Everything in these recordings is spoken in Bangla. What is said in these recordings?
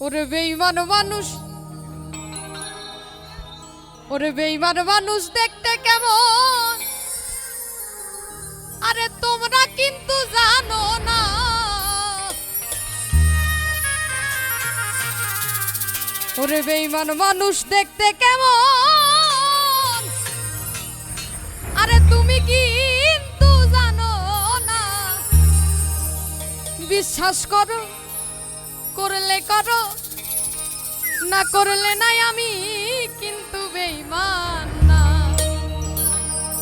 ওরে বেঈমান মানুষ, ওরে বেঈমান মানুষ দেখতে কেমন, আরে তোমরা কিন্তু জানো না। ওরে বেঈমান মানুষ দেখতে কেমন, আরে তুমি কিন্তু জানো না। বিশ্বাস করো, করলে করো, না করলে নাই, আমি কিন্তু বেঈমান না।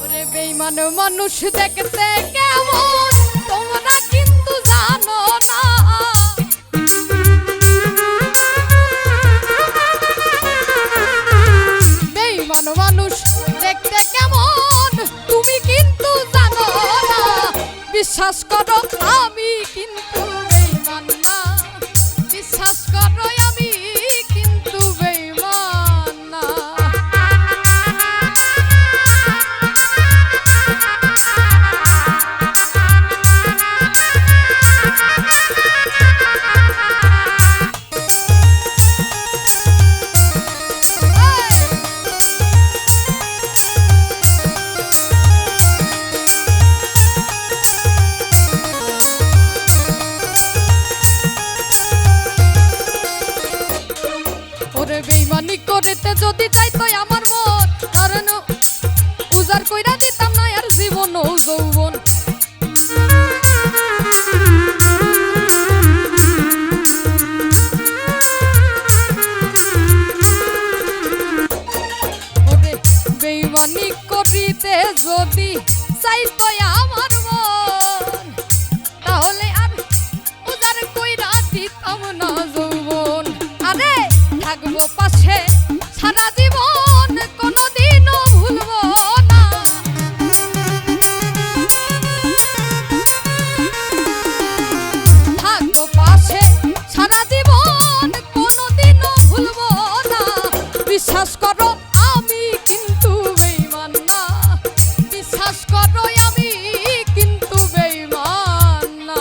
ওরে বেঈমান মানুষ দেখতে কেমন, তোমরা কিন্তু জানো না। বেঈমান মানুষ দেখতে কেমন, তুমি কিন্তু জানো না। বিশ্বাস করো, আমি কিন্তু বেঈমান না। বিশ্বাস করো, আমি কিন্তু বেঈমান না। বেঈমানি করিতে যদি চাইতো আমার মন, কারণ উজাড় কইরা দিতাম না আর জীবন ও যৌবন। ওরে বেঈমানি করিতে যদি চাইতো আমার মন, তাহলে আর উজাড় কইরা দিতাম না যৌবন। আরে থাকবো পাশে সারা জীবন, কোনোদিনও ভুলবো না। থাকবো পাশে সারা জীবন, কোনোদিনও ভুলবো না। বিশ্বাস করো, আমি কিন্তু বেঈমান না। বিশ্বাস করো, আমি কিন্তু বেঈমান না।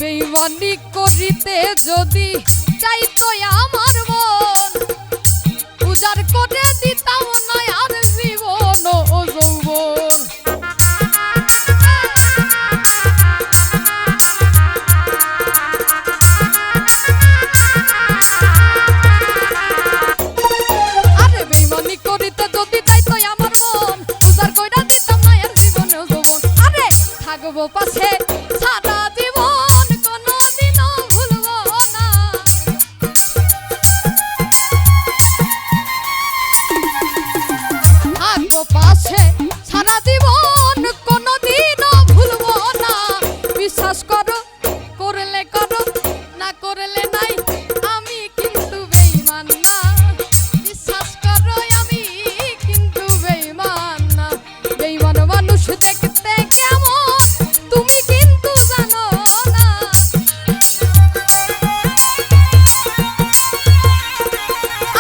বেঈমানি করিতে যদি চাইতো আমার মন, উজাড় করে দিতাম না আর জীবন ও যৌবন। আরে বেঈমানি করিতে যদি চাইতো আমার মন, উজাড় কইরা দিতাম না আর জীবন ও যৌবন। আরে থাকবো পাশে সারা জীবন, কোনোদিনও ভুলবো না। থাকবো পাশে সারা জীবন, কোনোদিনও ভুলবো না। বিশ্বাস করো, করলে করো, না করলে নাই, আমি কিন্তু বেঈমান না। বিশ্বাস করো, আমি কিন্তু বেঈমান না। বেঈমান মানুষ দেখতে কেমন, তুমি কিন্তু জানো না।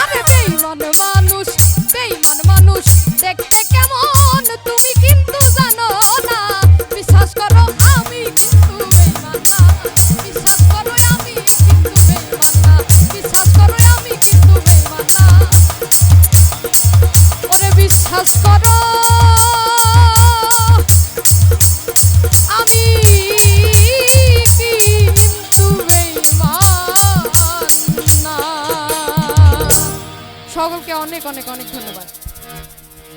আরে বেঈমান মানুষ, বেঈমান মানুষ দেখতে কেমন, তুমি কিন্তু জানো না। বিশ্বাস করো, আমি কিন্তু বেঈমান না। বিশ্বাস করো, আমি কিন্তু বেঈমান না। বিশ্বাস করো, আমি কিন্তু বেঈমান না। ওরে বিশ্বাস করো, আমি কিন্তু বেঈমান না। সকলকে অনেক অনেক অনেক ধন্যবাদ।